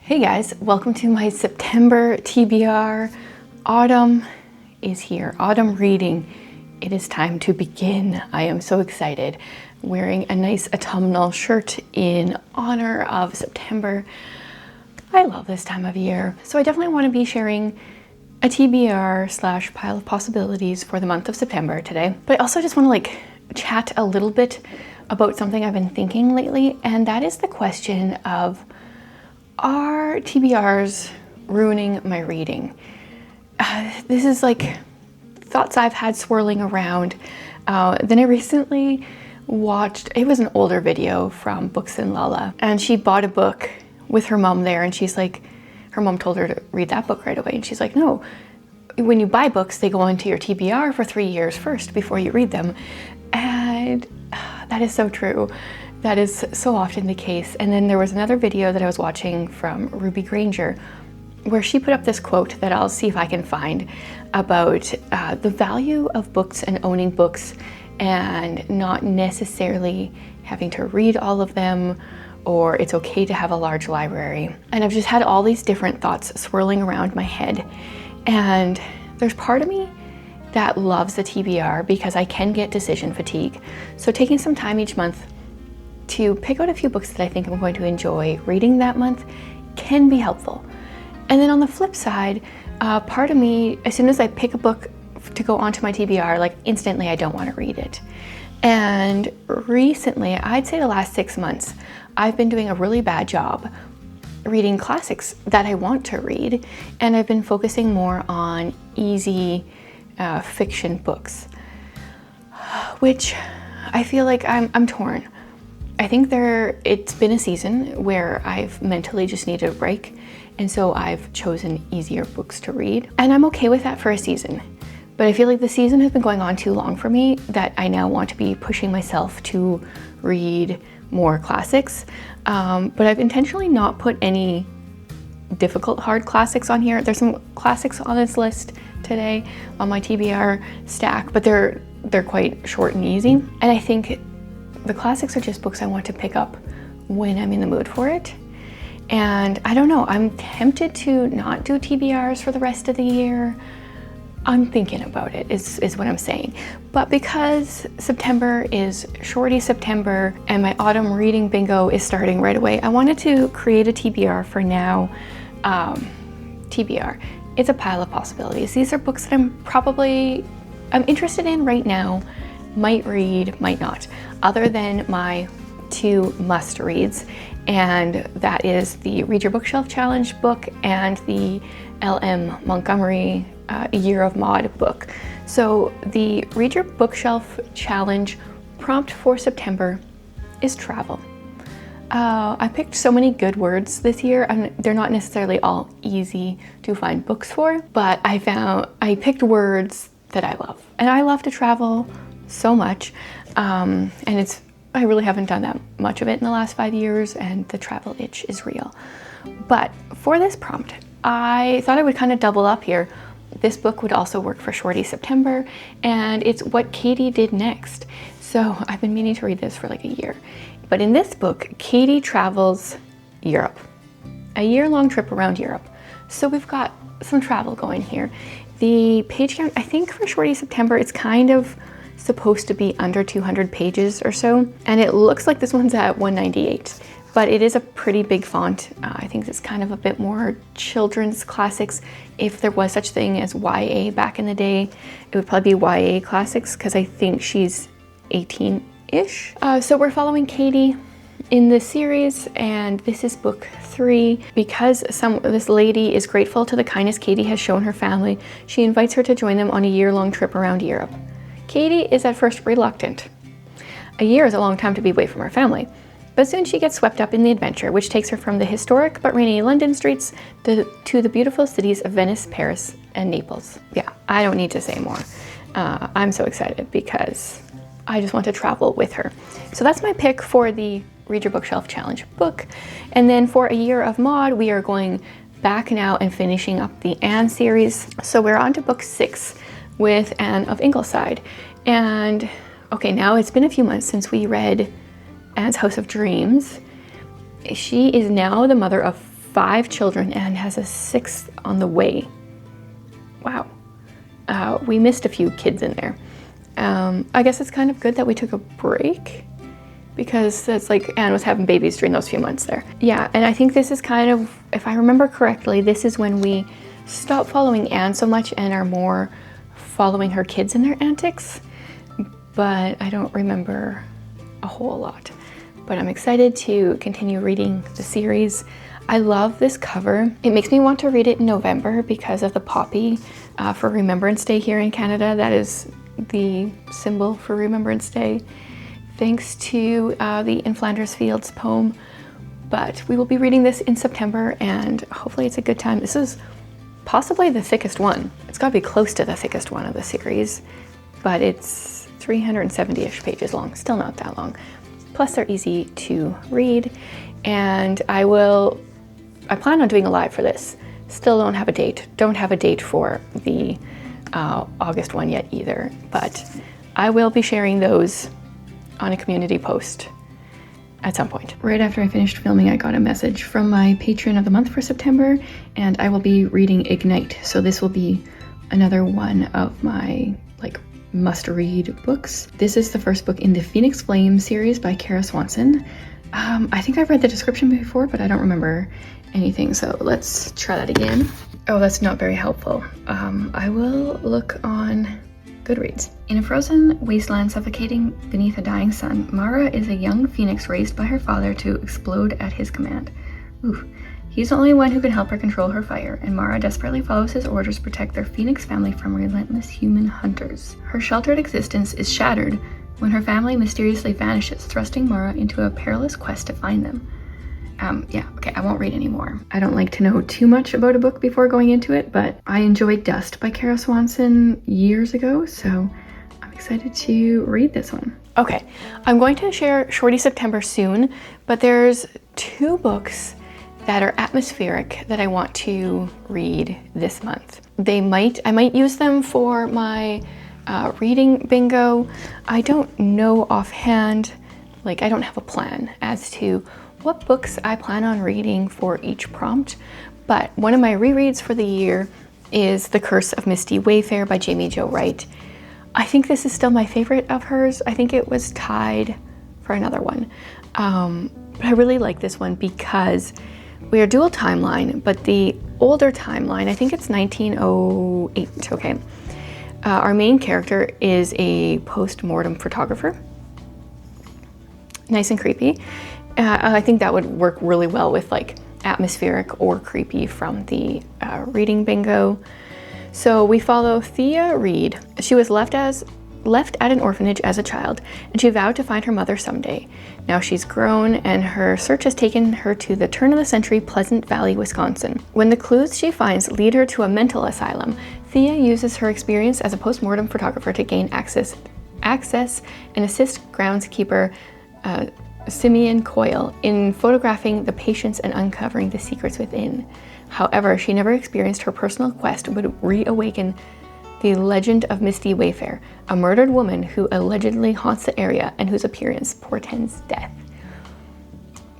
Hey guys, welcome to my September TBR. Autumn is here, autumn reading. It is time to begin. I am so excited. Wearing a nice autumnal shirt in honor of September. I love this time of year. So I definitely want to be sharing a TBR slash pile of possibilities for the month of September today. But I also just want to chat a little bit about something I've been thinking lately, and that is the question of, are TBRs ruining my reading? This is thoughts I've had swirling around. Then I recently watched, it was an older video from Books and Lala, and she bought a book with her mom there, and she's like, her mom told her to read that book right away, and she's like, no, when you buy books, they go into your TBR for 3 years first before you read them. And that is so true. That is so often the case. And then there was another video that I was watching from Ruby Granger where she put up this quote that I'll see if I can find about the value of books and owning books and not necessarily having to read all of them, or it's okay to have a large library. And I've just had all these different thoughts swirling around my head. And there's part of me that loves the TBR because I can get decision fatigue. So taking some time each month to pick out a few books that I think I'm going to enjoy reading that month can be helpful. And then on the flip side, part of me, as soon as I pick a book to go onto my TBR, instantly I don't want to read it. And recently, I'd say the last 6 months, I've been doing a really bad job reading classics that I want to read, and I've been focusing more on easy fiction books, which I feel like I'm torn. I think it's been a season where I've mentally just needed a break, and so I've chosen easier books to read. And I'm okay with that for a season. But I feel like the season has been going on too long for me that I now want to be pushing myself to read more classics. But I've intentionally not put any difficult hard classics on here. There's some classics on this list today on my TBR stack, but they're quite short and easy. And I think the classics are just books I want to pick up when I'm in the mood for it. And I don't know, I'm tempted to not do TBRs for the rest of the year. I'm thinking about it, is what I'm saying. But because September is Shorty September and my autumn reading bingo is starting right away, I wanted to create a TBR for now. TBR, it's a pile of possibilities. These are books that I'm interested in right now, might read, might not, other than my 2 must reads, and that is the Read Your Bookshelf Challenge book and the L.M. Montgomery Year of Mod book. So the Read Your Bookshelf Challenge prompt for September is travel. I picked so many good words this year, and they're not necessarily all easy to find books for, but I picked words that I love. And I love to travel so much, and I really haven't done that much of it in the last 5 years, and the travel itch is real. But for this prompt, I thought I would kind of double up here. This book would also work for Shorty September, and it's What Katie Did Next. So I've been meaning to read this for a year. But in this book, Katie travels Europe, a year-long trip around Europe. So we've got some travel going here. The page count, I think for Shorty September, it's kind of supposed to be under 200 pages or so. And it looks like this one's at 198, but it is a pretty big font. I think it's kind of a bit more children's classics. If there was such thing as YA back in the day, it would probably be YA classics, because I think she's 18-ish. So we're following Katie in this series, and this is book 3. Because this lady is grateful to the kindness Katie has shown her family, she invites her to join them on a year-long trip around Europe. Katie is at first reluctant. A year is a long time to be away from her family, but soon she gets swept up in the adventure, which takes her from the historic but rainy London streets to the beautiful cities of Venice, Paris, and Naples. Yeah, I don't need to say more. I'm so excited because I just want to travel with her. So that's my pick for the Read Your Bookshelf Challenge book. And then for a year of mod, we are going back now and finishing up the Anne series. So we're on to book 6 with Anne of Ingleside. And okay, now it's been a few months since we read Anne's House of Dreams. She is now the mother of 5 children and has a 6th on the way. Wow. We missed a few kids in there. I guess it's kind of good that we took a break, because it's like Anne was having babies during those few months there. Yeah, and I think this is kind of, if I remember correctly, this is when we stop following Anne so much and are more following her kids and their antics. But I don't remember a whole lot. But I'm excited to continue reading the series. I love this cover. It makes me want to read it in November because of the poppy for Remembrance Day here in Canada. That is the symbol for Remembrance Day, thanks to the In Flanders Fields poem. But we will be reading this in September, and hopefully it's a good time. This is possibly the thickest one. It's gotta be close to the thickest one of the series, but it's 370-ish pages long, still not that long. Plus they're easy to read, and I plan on doing a live for this. Still don't have a date. Don't have a date for the August one yet either, but I will be sharing those on a community post at some point. Right after I finished filming, I got a message from my patron of the month for September, and I will be reading Ignite. So this will be another one of my must-read books. This is the first book in the Phoenix Flame series by Kara Swanson. I think I've read the description before, but I don't remember anything, so let's try that again. Oh, that's not very helpful. I will look on Goodreads. In a frozen wasteland suffocating beneath a dying sun, Mara is a young phoenix raised by her father to explode at his command. Ooh. He's the only one who can help her control her fire, and Mara desperately follows his orders to protect their phoenix family from relentless human hunters. Her sheltered existence is shattered when her family mysteriously vanishes, thrusting Mara into a perilous quest to find them. Okay, I won't read anymore. I don't like to know too much about a book before going into it, but I enjoyed Dust by Kara Swanson years ago, so I'm excited to read this one. Okay, I'm going to share Shorty September soon, but there's 2 books that are atmospheric that I want to read this month. I might use them for my reading bingo. I don't know offhand, I don't have a plan as to what books I plan on reading for each prompt, but one of my rereads for the year is The Curse of Misty Wayfair by Jamie Jo Wright. I think this is still my favorite of hers. I think it was tied for another one. But I really like this one because we are dual timeline, but the older timeline, I think it's 1908, okay. Our main character is a post-mortem photographer. Nice and creepy. I think that would work really well with atmospheric or creepy from the reading bingo. So we follow Thea Reed. She was left at an orphanage as a child, and she vowed to find her mother someday. Now she's grown, and her search has taken her to the turn-of-the-century Pleasant Valley, Wisconsin. When the clues she finds lead her to a mental asylum, Thea uses her experience as a post-mortem photographer to gain access and assist groundskeeper Simeon Coyle in photographing the patients and uncovering the secrets within. However, she never experienced her personal quest would reawaken the legend of Misty Wayfair, a murdered woman who allegedly haunts the area and whose appearance portends death.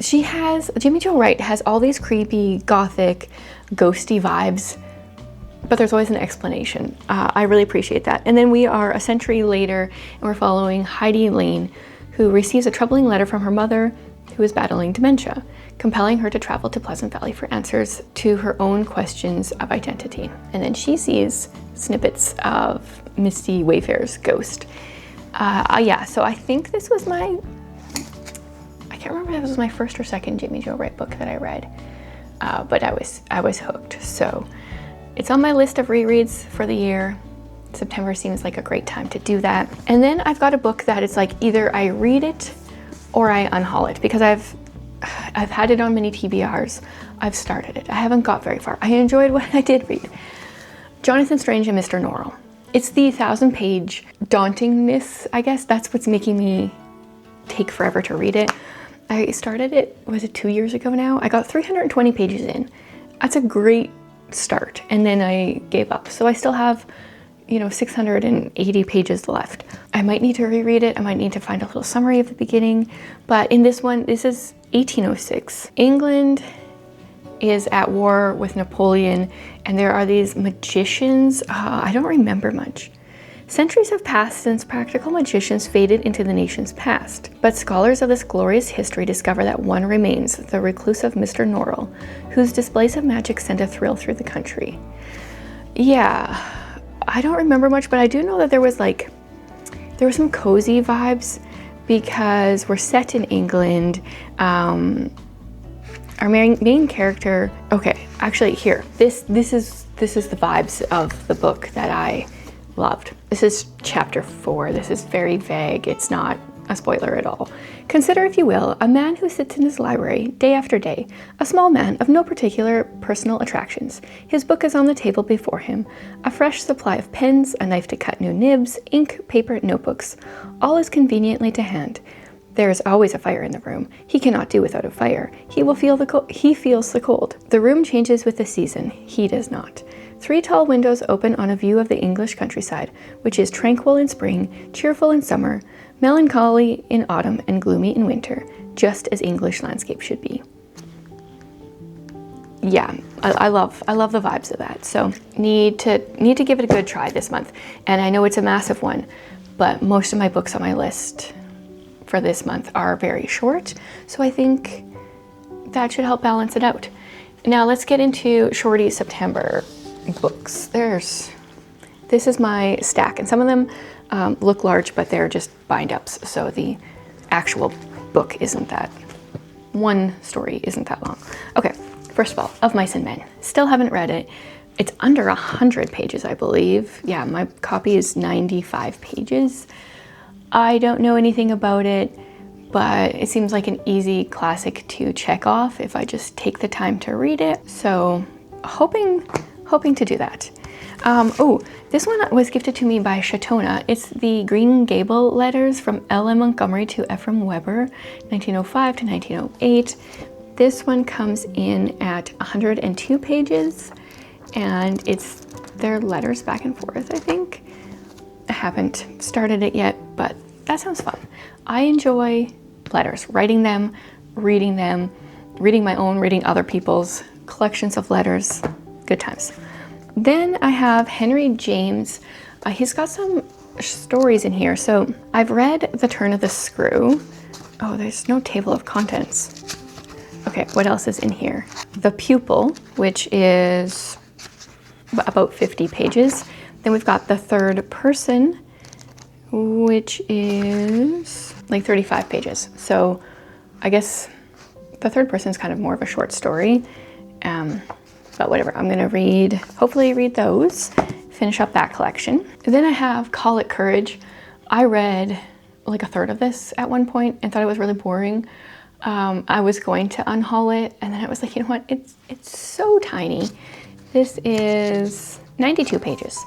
Jamie Jo Wright has all these creepy, gothic, ghosty vibes, but there's always an explanation. I really appreciate that. And then we are a century later, and we're following Heidi Lane, who receives a troubling letter from her mother, who is battling dementia, compelling her to travel to Pleasant Valley for answers to her own questions of identity. And then she sees snippets of Misty Wayfair's ghost. So I think this was I can't remember if this was my first or second Jamie Jo Wright book that I read, but I was hooked. So it's on my list of rereads for the year. September seems like a great time to do that. And then I've got a book that it's either I read it or I unhaul it, because I've had it on many TBRs. I've started it. I haven't got very far. I enjoyed what I did read. Jonathan Strange and Mr. Norrell. It's the 1,000-page dauntingness, I guess. That's what's making me take forever to read it. I started it, was it 2 years ago now? I got 320 pages in. That's a great start. And then I gave up. So I still have 680 pages left. I might need to reread it. I might need to find a little summary of the beginning. But in this one, this is 1806. England is at war with Napoleon, and there are these magicians. I don't remember much. Centuries have passed since practical magicians faded into the nation's past, but scholars of this glorious history discover that one remains, the reclusive Mr. Norrell, whose displays of magic sent a thrill through the country. Yeah, I don't remember much, but I do know that there were some cozy vibes because we're set in England. Our main character, okay, actually here, this is the vibes of the book that I loved. This is chapter 4. This is very vague. It's not a spoiler at all. Consider, if you will, a man who sits in his library day after day, a small man of no particular personal attractions. His book is on the table before him, a fresh supply of pens, a knife to cut new nibs, ink, paper, notebooks. All is conveniently to hand. There is always a fire in the room. He cannot do without a fire. He feels the cold. The room changes with the season. He does not. 3 tall windows open on a view of the English countryside, which is tranquil in spring, cheerful in summer, melancholy in autumn, and gloomy in winter, just as English landscape should be. Yeah, I love the vibes of that. So need to give it a good try this month. And I know it's a massive one, but most of my books on my list for this month are very short, so I think that should help balance it out. Now let's get into Shorty September books. This is my stack, and some of them look large, but they're just bind-ups, so the actual book one story isn't that long. Okay, first of all, Of Mice and Men. Still haven't read it. It's under 100 pages, I believe. Yeah, my copy is 95 pages. I don't know anything about it, but it seems like an easy classic to check off if I just take the time to read it. So hoping to do that. Oh, this one was gifted to me by Shatona. It's the Green Gable letters from L.M. Montgomery to Ephraim Weber, 1905 to 1908. This one comes in at 102 pages, and it's their letters back and forth, I think. I haven't started it yet, but that sounds fun. I enjoy letters, writing them, reading my own, reading other people's collections of letters. Good times. Then I have Henry James. He's got some stories in here. So I've read The Turn of the Screw. Oh, there's no table of contents. Okay, what else is in here? The Pupil, which is about 50 pages. Then we've got The Third Person, which is like 35 pages. So I guess The Third Person is kind of more of a short story. But whatever, I'm gonna hopefully read those, finish up that collection. Then I have Call It Courage. I read like a third of this at one point and thought it was really boring. I was going to unhaul it, and then I was like, you know what, it's so tiny. This is 92 pages.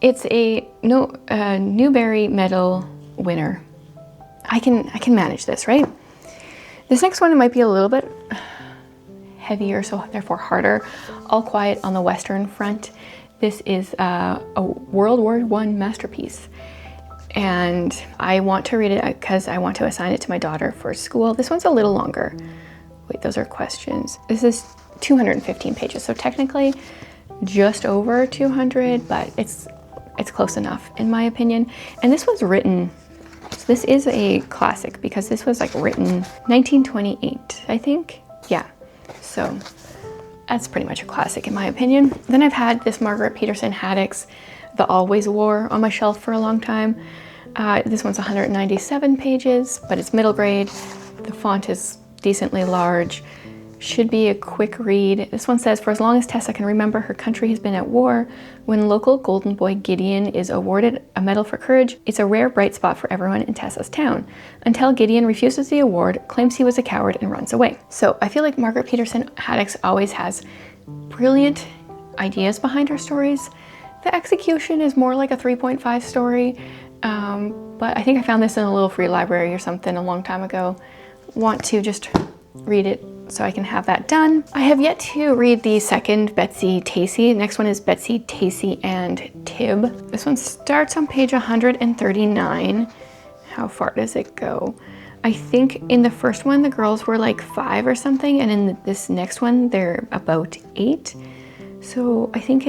It's a Newbery Medal winner. I can manage this, right? This next one might be a little bit heavier, so therefore harder. All Quiet on the Western Front. This is a World War I masterpiece, and I want to read it because I want to assign it to my daughter for school. This one's a little longer. Wait, those are questions. This is 215 pages, so technically just over 200, but it's close enough in my opinion. And this was written, so this is a classic because this was like written 1928, I think. Yeah, so that's pretty much a classic in my opinion. Then I've had this Margaret Peterson Haddock's The Always War on my shelf for a long time. This one's 197 pages, but it's middle grade. The font is decently large. Should be a quick read. This one says, for as long as Tessa can remember, her country has been at war. When local golden boy Gideon is awarded a medal for courage, it's a rare bright spot for everyone in Tessa's town, until Gideon refuses the award, claims he was a coward, and runs away. So I feel like Margaret Peterson Haddock always has brilliant ideas behind her stories. The execution is more like a 3.5 story, but I think I found this in a little free library or something a long time ago. Want to just read it so I can have that done. I have yet to read the second Betsy Tacy. The next one is Betsy Tacy and Tib. This one starts on page 139. How far does it go? I think in the first one, the girls were like 5 or something, and in this next one, they're about 8. So I think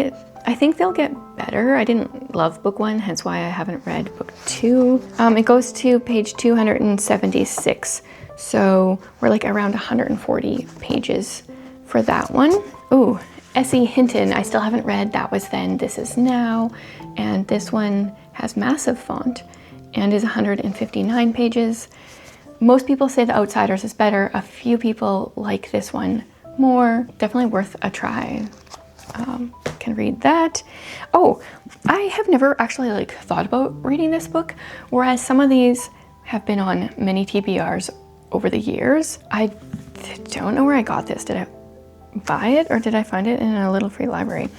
they'll get better. I didn't love book 1, hence why I haven't read book 2. It goes to page 276. So we're like around 140 pages for that one. Ooh, S.E. Hinton, I still haven't read. That was Then, This Is Now. And this one has massive font and is 159 pages. Most people say The Outsiders is better. A few people like this one more. Definitely worth a try. Can read that. Oh, I have never actually like thought about reading this book, whereas some of these have been on many TBRs over the years. I don't know where I got this. Did I buy it or did I find it in a little free library?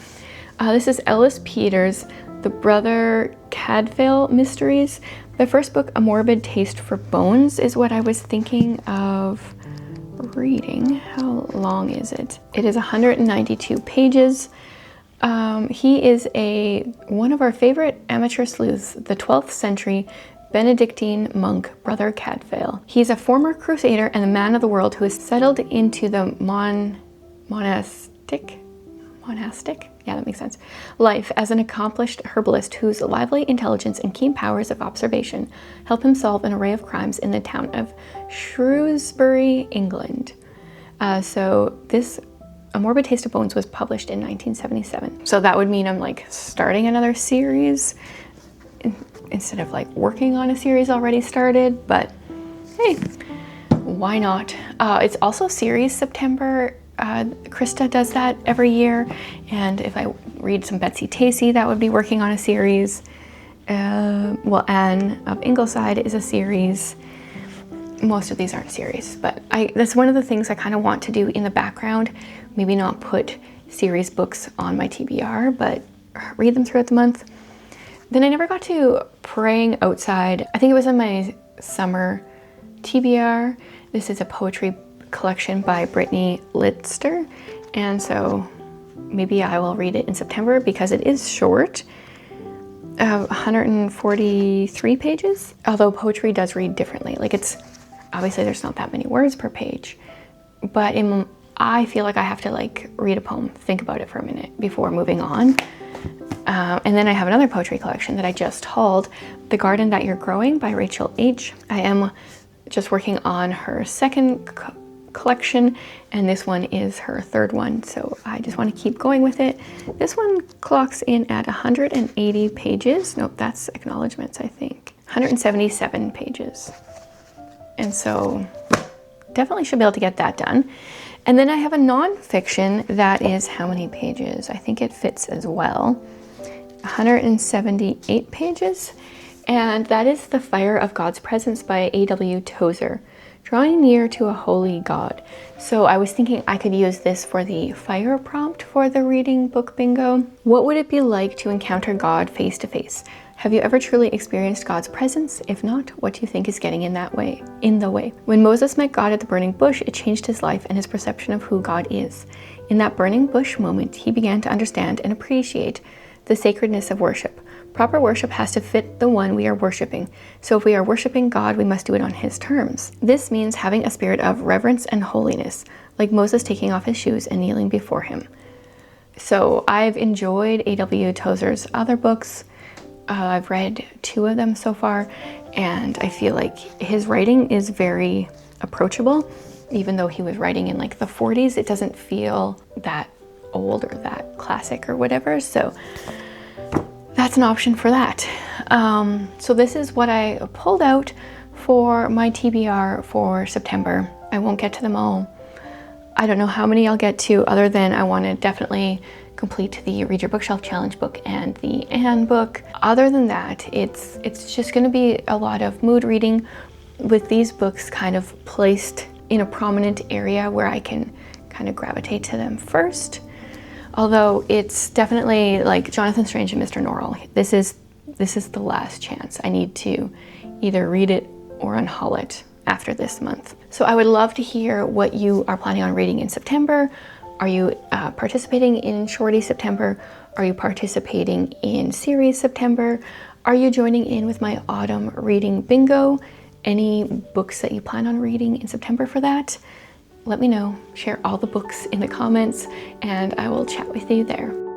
This is Ellis Peters, The Brother Cadfael Mysteries. The first book, A Morbid Taste for Bones, is what I was thinking of reading. How long is it? It is 192 pages. He is one of our favorite amateur sleuths, the 12th century Benedictine monk, Brother Cadfael. He's a former crusader and a man of the world who has settled into the monastic, yeah, that makes sense, life as an accomplished herbalist whose lively intelligence and keen powers of observation help him solve an array of crimes in the town of Shrewsbury, England. So this A Morbid Taste of Bones was published in 1977. So that would mean I'm like starting another series instead of like working on a series already started, but hey, why not? It's also series September. Krista does that every year, and if I read some Betsy Tacy, that would be working on a series. Well, Anne of Ingleside is a series. Most of these aren't series, but that's one of the things I kind of want to do in the background. Maybe not put series books on my TBR, but read them throughout the month. Then I never got to Praying Outside. I think it was in my summer TBR. This is a poetry collection by Brittany Lidster, and so maybe I will read it in September because it is short, 143 pages, although poetry does read differently. Like, it's obviously there's not that many words per page, but I feel like I have to like read a poem, think about it for a minute before moving on. And then I have another poetry collection that I just hauled, The Garden That You're Growing by Rachel H. I am just working on her second collection, and this one is her third one, so I just want to keep going with it. This one clocks in at 180 pages. Nope, that's acknowledgements, I think. 177 pages. And so definitely should be able to get that done. And then I have a nonfiction that is how many pages? I think it fits as well. 178 pages. And that is The Fire of God's Presence by A.W. Tozer. Drawing near to a holy God. So I was thinking I could use this for the fire prompt for the reading book bingo. What would it be like to encounter God face to face? Have you ever truly experienced God's presence? If not, what do you think is getting in the way? When Moses met God at the burning bush, it changed his life and his perception of who God is. In that burning bush moment, he began to understand and appreciate the sacredness of worship. Proper worship has to fit the one we are worshiping. So if we are worshiping God, we must do it on his terms. This means having a spirit of reverence and holiness, like Moses taking off his shoes and kneeling before him. So I've enjoyed A.W. Tozer's other books. I've read 2 of them so far, and I feel like his writing is very approachable. Even though he was writing in like the 40s, it doesn't feel that old or that classic or whatever. So that's an option for that. So this is what I pulled out for my TBR for September. I won't get to them all. I don't know how many I'll get to, other than I want to definitely complete the Read Your Bookshelf Challenge book and the Anne book. Other than that, it's just going to be a lot of mood reading, with these books kind of placed in a prominent area where I can kind of gravitate to them first. Although it's definitely like Jonathan Strange and Mr. Norrell. This is the last chance. I need to either read it or unhaul it after this month. So I would love to hear what you are planning on reading in September. Are you participating in Shorty September? Are you participating in Series September? Are you joining in with my autumn reading bingo? any books that you plan on reading in September for that, let me know. Share all the books in the comments and I will chat with you there.